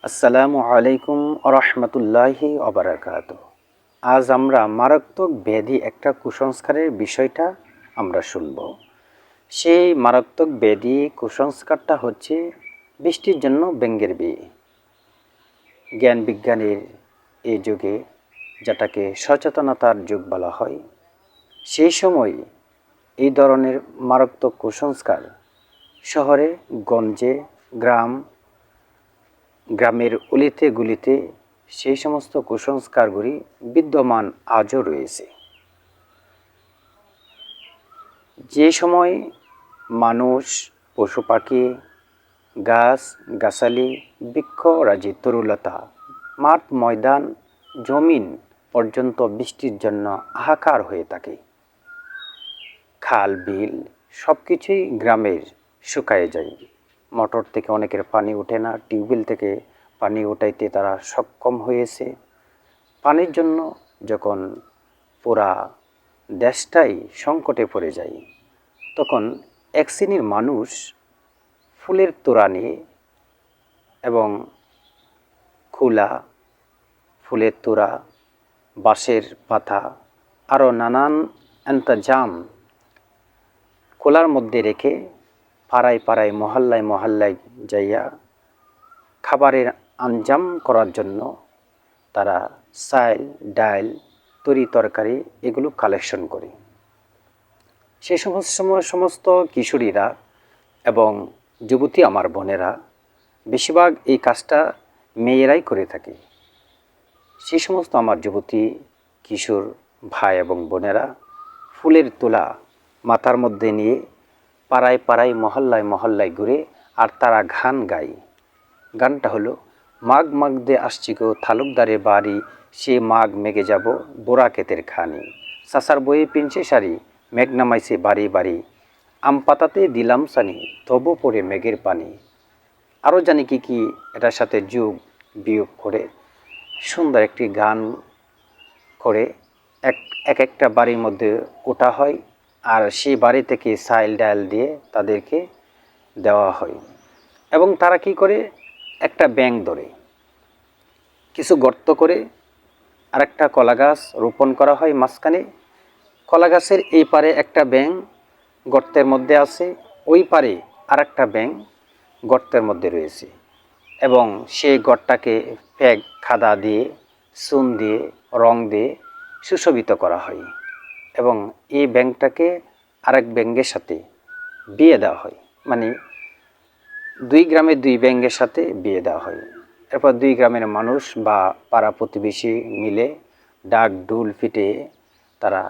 আসসালামু আলাইকুম আরহামতুল্লাহি ওবারাকাতুহ। আজ আমরা মারাত্মক ব্যাধি একটা কুসংস্কারের বিষয়টা আমরা শুনব। সেই মারাত্মক ব্যাধি কুসংস্কারটা হচ্ছে বৃষ্টির জন্য ব্যাঙের বিয়ে। জ্ঞান বিজ্ঞানের এই যুগে, যেটাকে সচেতনতার যুগ বলা হয়, সেই সময় এই ধরনের মারাত্মক কুসংস্কার শহরে গঞ্জে গ্রামের অলিতে গলিতে সেই সমস্ত কুসংস্কারগুলি বিদ্যমান আজও রয়েছে। যে সময় মানুষ, পশু পাখি, গাছ গাছালি, বৃক্ষরাজি, তরুলতা, মাঠ ময়দান, জমিন পর্যন্ত বৃষ্টির জন্য হাহাকার হয়ে থাকে। খাল বিল সব কিছুই গ্রামের শুকায়ে যায়। মোটর থেকে অনেকের পানি ওঠে না, টিউবওয়েল থেকে পানি উঠাইতে তারা সক্ষম হয়েছে। পানির জন্য যখন পুরা দেশটাই সংকটে পড়ে যায়, তখন এক শ্রেণীর মানুষ ফুলের তোড়া নিয়ে এবং খোলা ফুলের তোড়া, বাঁশের পাতা, আরও নানান ইন্তজাম খোলার মধ্যে রেখে পাড়ায় পাড়ায় মহল্লায় মহল্লায় যাইয়া খাবারের আঞ্জাম করার জন্য তারা চাল ডাল তরি তরকারি এগুলো কালেকশন করে। সে সমস্ত কিশোরীরা এবং যুবতী আমার বোনেরা, বেশিরভাগ এই কাজটা মেয়েরাই করে থাকে। সেই সমস্ত আমার যুবতী কিশোর ভাই এবং বোনেরা ফুলের তোলা মাথার মধ্যে নিয়ে পাড়ায় পাড়ায় মহল্লায় মহল্লায় ঘুরে আর তারা গান গায়। গানটা হলো, মাঘ মাঘ দে আসছি গো তালুকদারের বাড়ি, সে মাঘ মেঘে যাব বোরা ক্ষেতের খানি, সাসার বয়ে পিনছে শাড়ি, মেঘ নামাইছে বাড়ি বাড়ি, আম পাতাতে দিলাম সানি, তবু পড়ে মেঘের পানি। আরও জানি কি কি এটার সাথে যোগ বিয়োগ করে সুন্দর একটি গান করে এক একটা বাড়ির মধ্যে ওঠা হয়, আর সেই বাড়ি থেকে চাল ডাল দিয়ে তাদেরকে দেওয়া হয়। এবং তারা কি করে, একটা ব্যাঙ ধরে কিছু গর্ত করে আরেকটা কলা গাছ রোপণ করা হয় মাঝখানে। কলা গাছের এই পারে একটা ব্যাঙ গর্তের মধ্যে আছে, ওই পারে আরেকটা ব্যাঙ গর্তের মধ্যে রয়েছে, এবং সেই গর্তটাকে ফ্যাগ খাদা দিয়ে, চুন দিয়ে, রং দিয়ে সুশোভিত করা হয়, এবং এই ব্যাঙটাকে আরেক ব্যাঙের সাথে বিয়ে দেওয়া হয়। মানে দুই গ্রামের দুই ব্যাঙের সাথে বিয়ে দেওয়া হয়। এরপর দুই গ্রামের মানুষ বা পাড়া প্রতিবেশী মিলে ডাক ঢোল পিটে তারা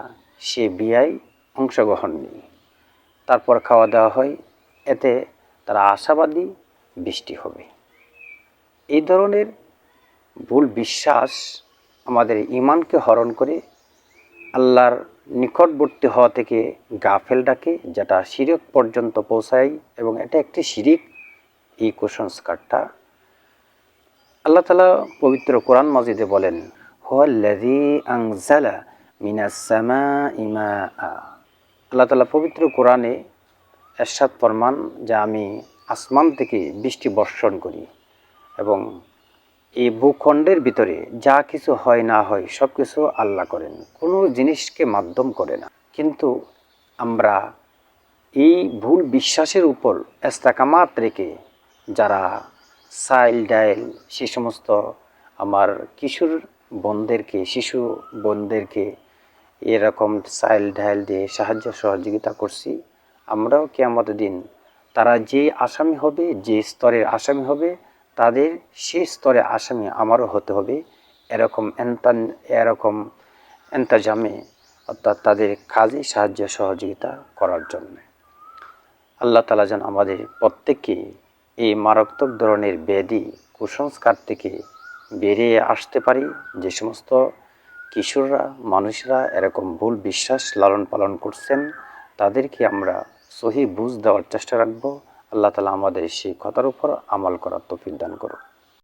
সে বিয়ায় অংশগ্রহণ নেয়। তারপর খাওয়া দাওয়া হয়। এতে তারা আশাবাদী বৃষ্টি হবে। এই ধরনের ভুল বিশ্বাস আমাদের ঈমানকে হরণ করে আল্লাহর নিকটবর্তী হওয়া থেকে গাফেল ডাকে, যেটা শিরক পর্যন্ত পৌঁছায়, এবং এটা একটি শিরিক। এই কুসংস্কারটা আল্লাহ তাআলা পবিত্র কোরআন মাজিদে বলেন, হুয়াল্লাযী আনজালা মিনাস সামাই মাআ। আল্লাহ তাআলা পবিত্র কোরআনে ইরশাদ ফরমান যে আমি আসমান থেকে বৃষ্টি বর্ষণ করি, এবং এই ভূখণ্ডের ভিতরে যা কিছু হয় না হয় সব কিছু আল্লাহ করেন, কোনো জিনিসকে মাধ্যম করে না। কিন্তু আমরা এই ভুল বিশ্বাসের উপর ইস্তেকামাত রেখে যারা চাইল ডাইল সে সমস্ত আমার কিশোর বোনদেরকে, শিশু বোনদেরকে এরকম চাইল ডাইল দিয়ে সাহায্য সহযোগিতা করছি, আমরাও কিয়ামতের দিন তারা যে আসামি হবে, যে স্তরের আসামি হবে, তাদের সেই স্তরে আসামি আমারও হতে হবে। এরকম এন্তাজামে, অর্থাৎ তাদের কাজে সাহায্য সহযোগিতা করার জন্য। আল্লাহ তাআলা যেন আমাদের প্রত্যেককে এই মারাত্মক ধরনের ব্যাধি কুসংস্কার থেকে বেরিয়ে আসতে পারি। যে সমস্ত কিশোররা, মানুষরা এরকম ভুল বিশ্বাস লালন পালন করছেন, তাদেরকে আমরা সহি বুঝ দেওয়ার চেষ্টা রাখবো। আল্লাহ তাআলা আমাদের সেই কথার উপর আমল করার তৌফিক দান করুন।